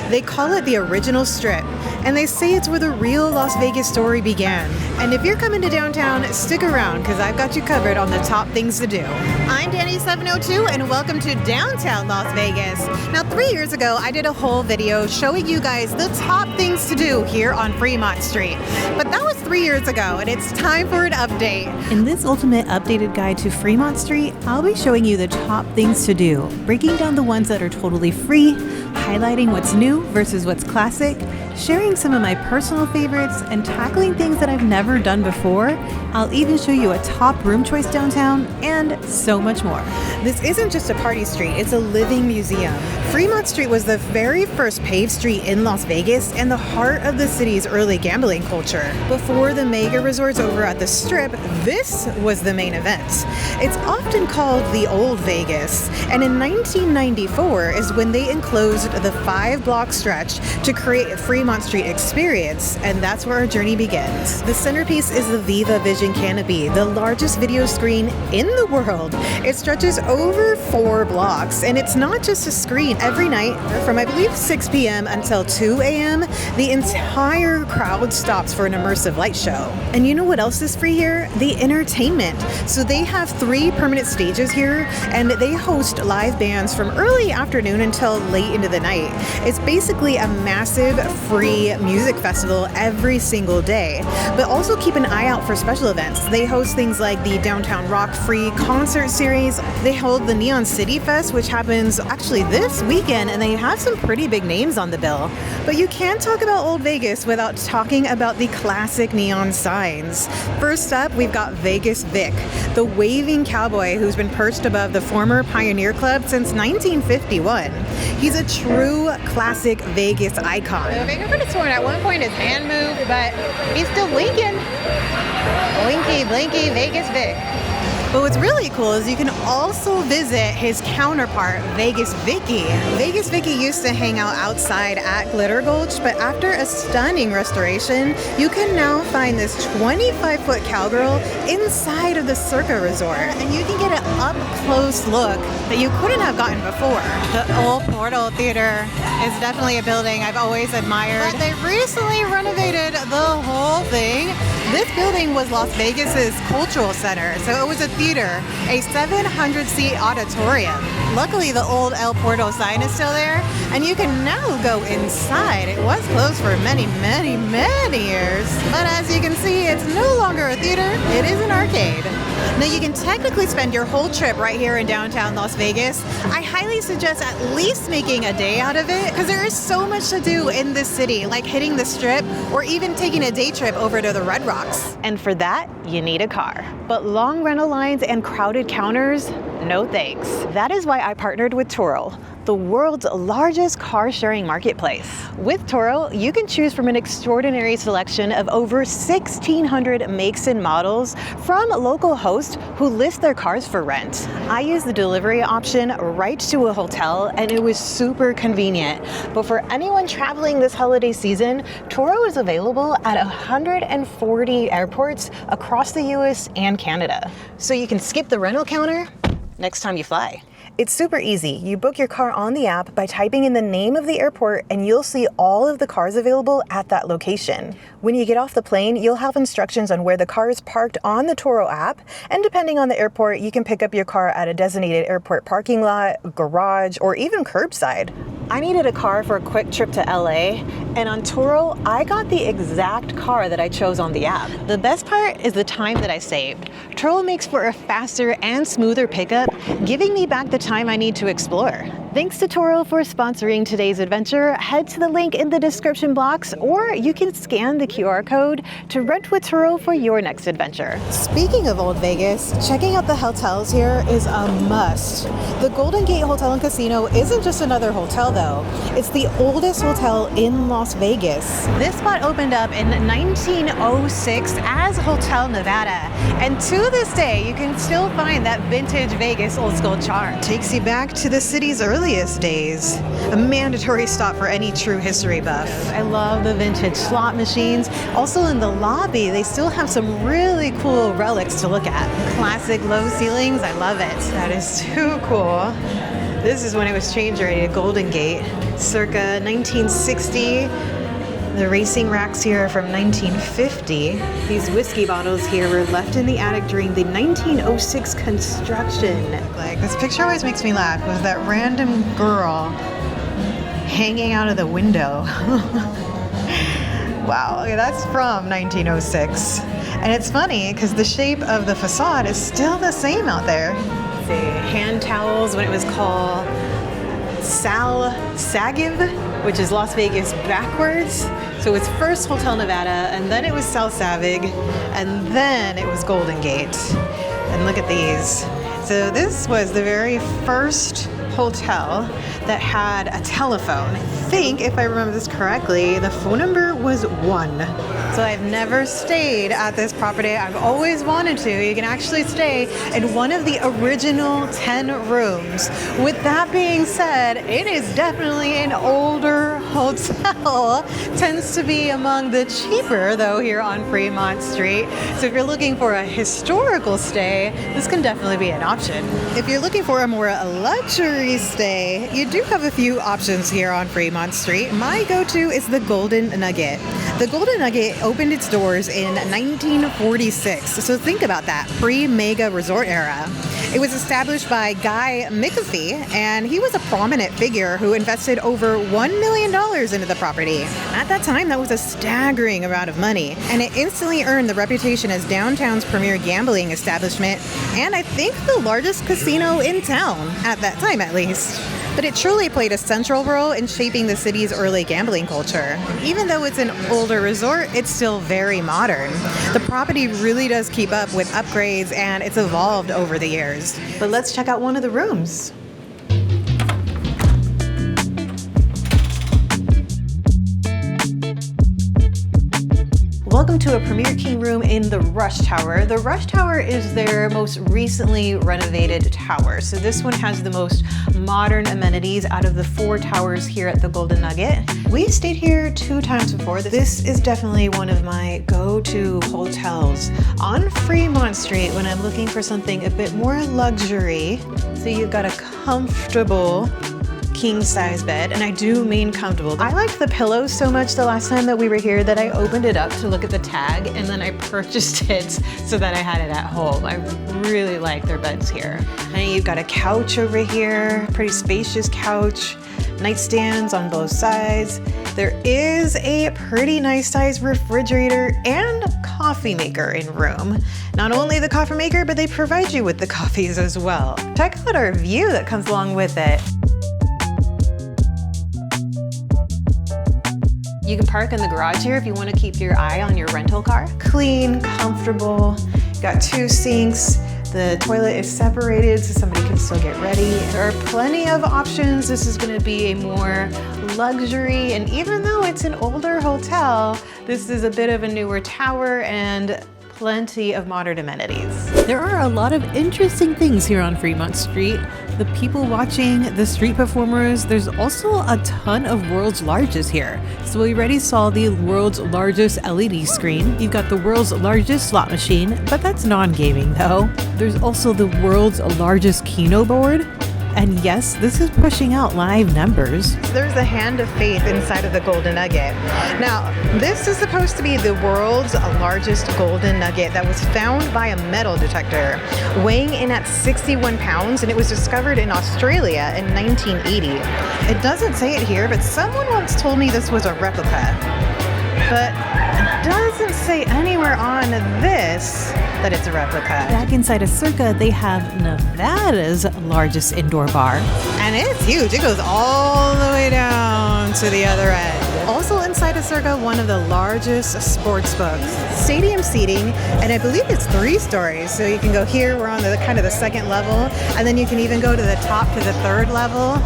They call it the original Strip, and they say it's where the real Las Vegas story began. And if you're coming to downtown, stick around because I've got you covered on the top things to do. I'm Danny702 and welcome to downtown Las Vegas. Now 3 years ago, I did a whole video showing you guys the top things to do here on Fremont Street. But that was 3 years ago and it's time for an update. In this ultimate updated guide to Fremont Street, I'll be showing you the top things to do, breaking down the ones that are totally free, highlighting what's new versus what's classic, sharing some of my personal favorites, and tackling things that I've never done before. I'll even show you a top room choice downtown, and so much more. This isn't just a party street, it's a living museum. Fremont Street was the very first paved street in Las Vegas and the heart of the city's early gambling culture. Before the mega resorts over at the Strip, this was the main event. It's often called the Old Vegas, and in 1994 is when they enclosed the 5-block stretch to create a Fremont Street experience, and that's where our journey begins. The centerpiece is the Viva Vision Canopy, the largest video screen in the world. It stretches over 4 blocks, and it's not just a screen. Every night from I believe 6 p.m. until 2 a.m., the entire crowd stops for an immersive light show. And you know what else is free here? The entertainment. So they have 3 permanent stages here, and they host live bands from early afternoon until late into the night. It's basically a massive free music festival every single day. But also keep an eye out for special events. They host things like the Downtown Rock Free concert series. They hold the Neon City Fest, which happens actually this weekend, and they have some pretty big names on the bill. But you can't talk about Old Vegas without talking about the classic neon signs. First up, we've got Vegas Vic, the waving cowboy who's been perched above the former Pioneer Club since 1951. He's a true classic Vegas icon. The fingerprint is torn. At one point his hand moved, but he's still blinking. Blinky, blinky, Vegas Vic. But what's really cool is you can also visit his counterpart, Vegas Vicky. Vegas Vicky used to hang out outside at Glitter Gulch, but after a stunning restoration, you can now find this 25-foot cowgirl inside of the Circa Resort. And you can get an up-close look that you couldn't have gotten before. The El Portal Theater is definitely a building I've always admired. But they recently renovated the whole thing. This building was Las Vegas's cultural center, so it was a theater, a 700-seat auditorium. Luckily, the old El Portal sign is still there, and you can now go inside. It was closed for many, many, many years, but as you can see, it's no longer a theater, it is an arcade. Now, you can technically spend your whole trip right here in downtown Las Vegas. I highly suggest at least making a day out of it, because there is so much to do in this city, like hitting the Strip or even taking a day trip over to the Red Rocks. And for that, you need a car. But long rental lines and crowded counters, no thanks. That is why I partnered with Turo, the world's largest car sharing marketplace. With Turo, you can choose from an extraordinary selection of over 1,600 makes and models from local hosts who list their cars for rent. I used the delivery option right to a hotel, and it was super convenient. But for anyone traveling this holiday season, Turo is available at 140 airports across the US and Canada. So you can skip the rental counter next time you fly. It's super easy. You book your car on the app by typing in the name of the airport, and you'll see all of the cars available at that location. When you get off the plane, you'll have instructions on where the car is parked on the Turo app, and depending on the airport, you can pick up your car at a designated airport parking lot, garage, or even curbside. I needed a car for a quick trip to LA, and on Turo, I got the exact car that I chose on the app. The best part is the time that I saved. Turo makes for a faster and smoother pickup, giving me back the time I need to explore. Thanks to Turo for sponsoring today's adventure. Head to the link in the description box, or you can scan the QR code to rent with Turo for your next adventure. Speaking of Old Vegas, checking out the hotels here is a must. The Golden Gate Hotel and Casino isn't just another hotel though. It's the oldest hotel in Las Vegas. This spot opened up in 1906 as Hotel Nevada, and to this day you can still find that vintage Vegas old school charm. Takes you back to the city's earliest days. A mandatory stop for any true history buff. I love the vintage slot machines. Also in the lobby, they still have some really cool relics to look at. Classic low ceilings, I love it. That is too cool. This is when it was changed already to Golden Gate, circa 1960. The racing racks here are from 1950. These whiskey bottles here were left in the attic during the 1906 construction. Like, this picture always makes me laugh with that random girl hanging out of the window. Wow, okay, that's from 1906. And it's funny because the shape of the facade is still the same out there. Let's see, hand towels when it was called Sal Sagiv, which is Las Vegas backwards. So it's first Hotel Nevada, and then it was Sal Savig, and then it was Golden Gate. And look at these. So this was the very first hotel that had a telephone. I think, if I remember this correctly, the phone number was 1. So I've never stayed at this property. I've always wanted to. You can actually stay in one of the original 10 rooms. With that being said, it is definitely an older hotel. Tends to be among the cheaper, though, here on Fremont Street. So if you're looking for a historical stay, this can definitely be an option. If you're looking for a more luxury stay, you do have a few options here on Fremont Street. My go-to is the Golden Nugget. The Golden Nugget opened its doors in 1946. So think about that, pre-mega resort era. It was established by Guy McAfee, and he was a prominent figure who invested over $1 million into the property. At that time, that was a staggering amount of money, and it instantly earned the reputation as downtown's premier gambling establishment, and I think the largest casino in town, at that time at least. But it truly played a central role in shaping the city's early gambling culture. Even though it's an older resort, it's still very modern. The property really does keep up with upgrades, and it's evolved over the years. But let's check out one of the rooms. Welcome to a Premier King room in the Rush Tower. The Rush Tower is their most recently renovated tower. So this one has the most modern amenities out of the 4 towers here at the Golden Nugget. We stayed here 2 times before. This is definitely one of my go-to hotels on Fremont Street when I'm looking for something a bit more luxury. So you've got a comfortable king-size bed, and I do mean comfortable. I liked the pillows so much the last time that we were here that I opened it up to look at the tag, and then I purchased it so that I had it at home. I really like their beds here. And you've got a couch over here, pretty spacious couch, nightstands on both sides. There is a pretty nice size refrigerator and coffee maker in room. Not only the coffee maker, but they provide you with the coffees as well. Check out our view that comes along with it. You can park in the garage here if you want to keep your eye on your rental car. Clean, comfortable, got 2 sinks. The toilet is separated so somebody can still get ready. There are plenty of options. This is going to be a more luxury, and even though it's an older hotel, this is a bit of a newer tower and plenty of modern amenities. There are a lot of interesting things here on Fremont Street. The people watching, the street performers, there's also a ton of world's largest here. So we already saw the world's largest LED screen. You've got the world's largest slot machine, but that's non-gaming though. There's also the world's largest Keno board. And yes, this is pushing out live numbers. There's a hand of faith inside of the Golden Nugget. Now, this is supposed to be the world's largest Golden Nugget that was found by a metal detector, weighing in at 61 pounds, and it was discovered in Australia in 1980. It doesn't say it here, but someone once told me this was a replica. But it doesn't say anywhere on this that it's a replica. Back inside of Circa, they have Nevada's largest indoor bar. And it's huge. It goes all the way down to the other end. Also inside of Circa, one of the largest sports books. Stadium seating, and I believe it's 3 stories. So you can go here, we're on the kind of the 2nd level, and then you can even go to the top to the 3rd level.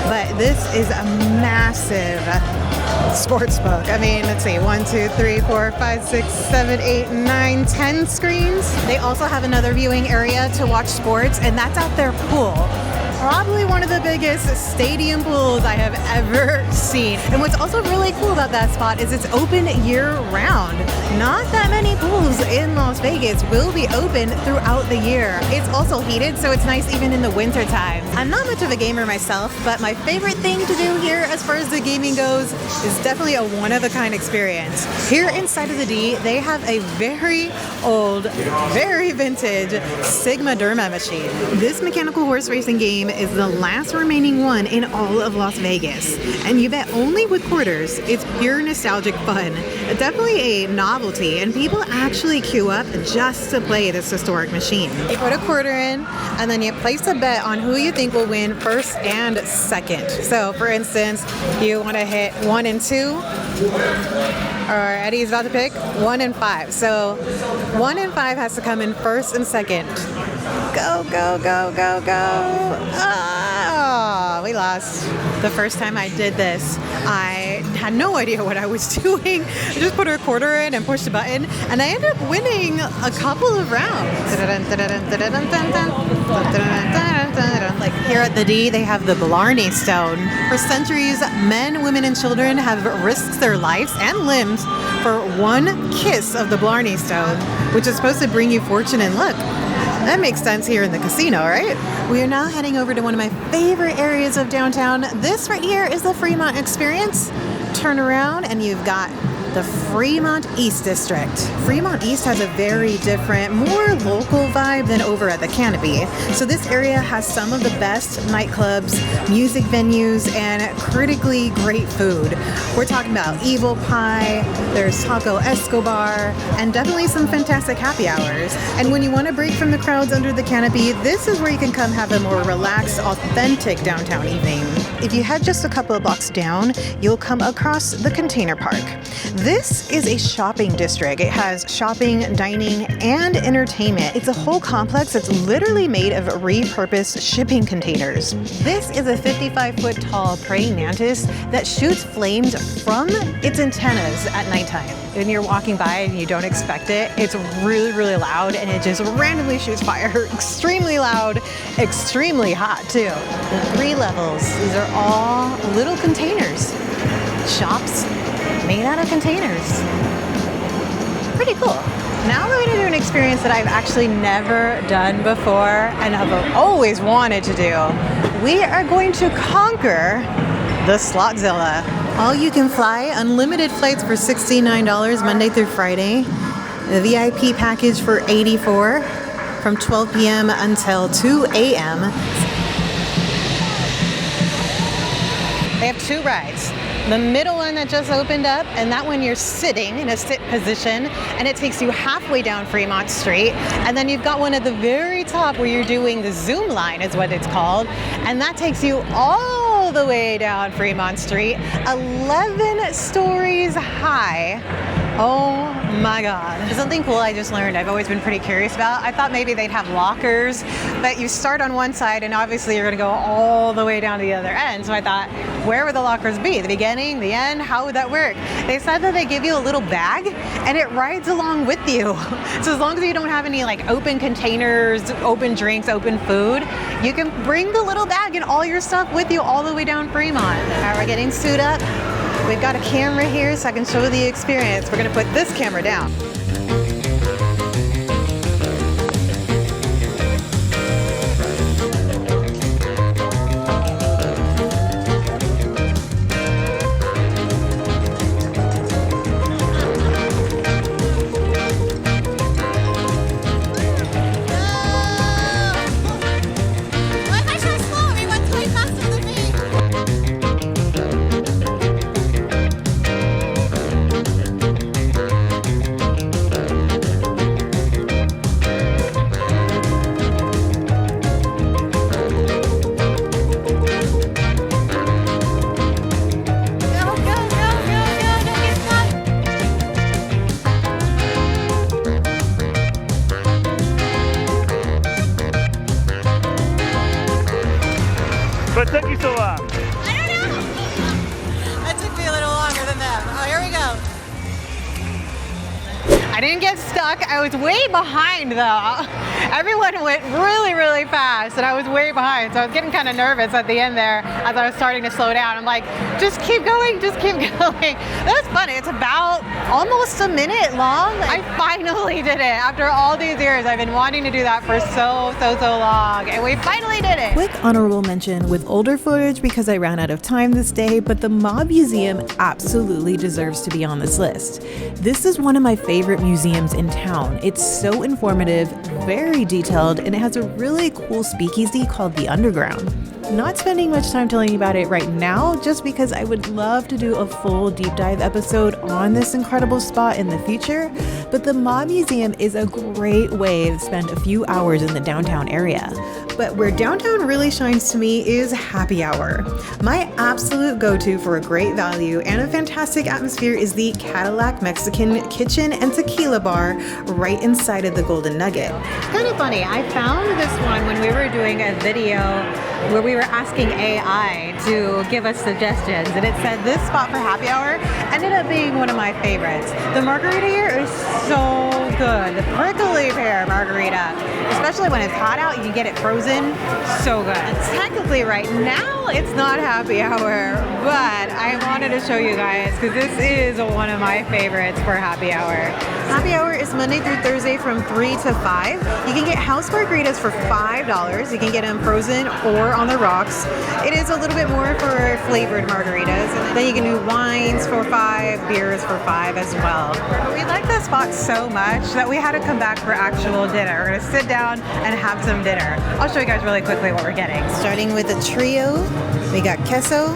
But this is a massive sports book. I mean, let's see, 1, 2, 3, 4, 5, 6, 7, 8, 9, 10 screens. They also have another viewing area to watch sports, and that's at their pool. probably one of the biggest stadium pools I have ever seen. And what's also really cool about that spot is it's open year-round. Not that many pools in Las Vegas will be open throughout the year. It's also heated, so it's nice even in the winter time. I'm not much of a gamer myself, but my favorite thing to do here as far as the gaming goes is definitely a one-of-a-kind experience. Here inside of the D, they have a very old, very vintage Sigma Derma machine. This mechanical horse racing game is the last remaining one in all of Las Vegas. And you bet only with quarters. It's pure nostalgic fun. Definitely a novelty, and people actually queue up just to play this historic machine. You put a quarter in, and then you place a bet on who you think will win first and second. So for instance, you want to hit 1 and 2, or Eddie's about to pick 1 and 5. So 1 and 5 has to come in first and second. Go, go, go, go, go. Oh, we lost. The first time I did this, I had no idea what I was doing. I just put a quarter in and pushed a button, and I ended up winning a couple of rounds. Like here at the D, they have the Blarney Stone. For centuries, men, women, and children have risked their lives and limbs for one kiss of the Blarney Stone, which is supposed to bring you fortune and luck. That makes sense here in the casino, right? We are now heading over to one of my favorite areas of downtown. This right here is the Fremont Experience. Turn around and you've got the Fremont East District. Fremont East has a very different, more local vibe than over at the Canopy. So this area has some of the best nightclubs, music venues, and critically great food. We're talking about Evil Pie, there's Taco Escobar, and definitely some fantastic happy hours. And when you want to break from the crowds under the Canopy, this is where you can come have a more relaxed, authentic downtown evening. If you head just a couple of blocks down, you'll come across the Container Park. This is a shopping district. It has shopping, dining, and entertainment. It's a whole complex that's literally made of repurposed shipping containers. This is a 55-foot tall praying mantis that shoots flames from its antennas at nighttime. When you're walking by and you don't expect it, it's really, really loud, and it just randomly shoots fire. Extremely loud, extremely hot too. The 3 levels, these are all little containers. Shops made out of containers. Pretty cool. Now we're going to do an experience that I've actually never done before and have always wanted to do. We are going to conquer the Slotzilla. All you can fly, unlimited flights for $69 Monday through Friday. The VIP package for $84 from 12 p.m. until 2 a.m. They have 2 rides. The middle one that just opened up, and that one you're sitting in a sit position, and it takes you halfway down Fremont Street. And then you've got one at the very top where you're doing the Zoom line is what it's called, and that takes you all the way down Fremont Street, 11 stories high. Oh my God. Something cool I just learned I've always been pretty curious about. I thought maybe they'd have lockers, but you start on one side and obviously you're gonna go all the way down to the other end. So I thought, where would the lockers be? The beginning, the end? How would that work? They said that they give you a little bag and it rides along with you. So as long as you don't have any like open containers, open drinks, open food, you can bring the little bag and all your stuff with you all the way down Fremont. All right, we're getting suited up. We've got a camera here so I can show the experience. We're gonna put this camera down. I didn't get stuck. I was way behind though. Everyone went really, really fast and I was way behind. So I was getting kind of nervous at the end there as I was starting to slow down. I'm like, just keep going, just keep going. That's funny. It's about almost a minute long. I finally did it. After all these years, I've been wanting to do that for so long. And we finally did it. Quick honorable mention with older footage because I ran out of time this day, but the Mob Museum absolutely deserves to be on this list. This is one of my favorite museums in town. It's so informative, very detailed, and it has a really cool speakeasy called The Underground. Not spending much time telling you about it right now, just because I would love to do a full deep dive episode on this incredible spot in the future, but the Mob Museum is a great way to spend a few hours in the downtown area. But where downtown really shines to me is happy hour. My absolute go-to for a great value and a fantastic atmosphere is the Cadillac Mexican Kitchen and Tequila Bar right inside of the Golden Nugget. Kind of funny. I found this one when we were doing a video where we were asking AI to give us suggestions, and it said this spot for happy hour ended up being one of my favorites. The margarita here is so good. The prickly pear margarita, especially when it's hot out, you can get it frozen. So good. And technically right now it's not happy hour, but I wanted to show you guys because this is one of my favorites for happy hour. Happy hour is Monday through Thursday from 3 to 5. You can get house margaritas for $5. You can get them frozen or on the rocks. It is a little bit more for flavored margaritas. And then you can do wines for $5, beers for $5 as well. We like this spot so much that we had to come back for actual dinner. We're gonna sit down and have some dinner. I'll show you guys really quickly what we're getting. Starting with the trio, we got queso,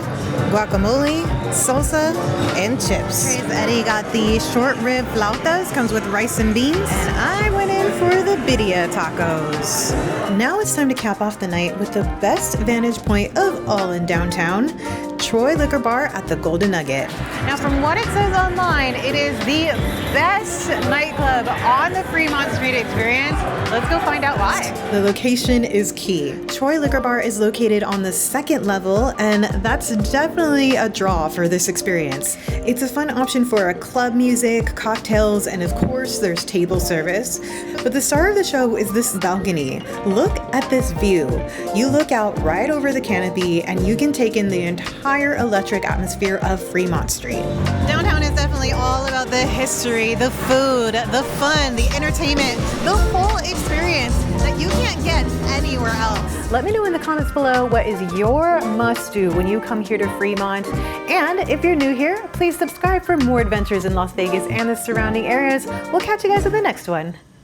guacamole, salsa, and chips. Eddie got the short rib flautas, comes with rice and beans. And I went in for the birria tacos. Now it's time to cap off the night with the best vantage point of all in downtown, Troy Liquor Bar at the Golden Nugget. Now from what it says online, it is the best nightclub on the Fremont Street experience. Let's go find out why. The location is key. Troy Liquor Bar is located on the second level, and that's definitely a draw for this experience. It's a fun option for a club music, cocktails, and of course there's table service. But the star of the show is this balcony. Look at this view. You look out right over the canopy and you can take in the entire electric atmosphere of Fremont Street. Downtown is definitely all about the history, the food, the fun, the entertainment, the whole experience that you can't get anywhere else. Let me know in the comments below what is your must-do when you come here to Fremont. And if you're new here, please subscribe for more adventures in Las Vegas and the surrounding areas. We'll catch you guys in the next one.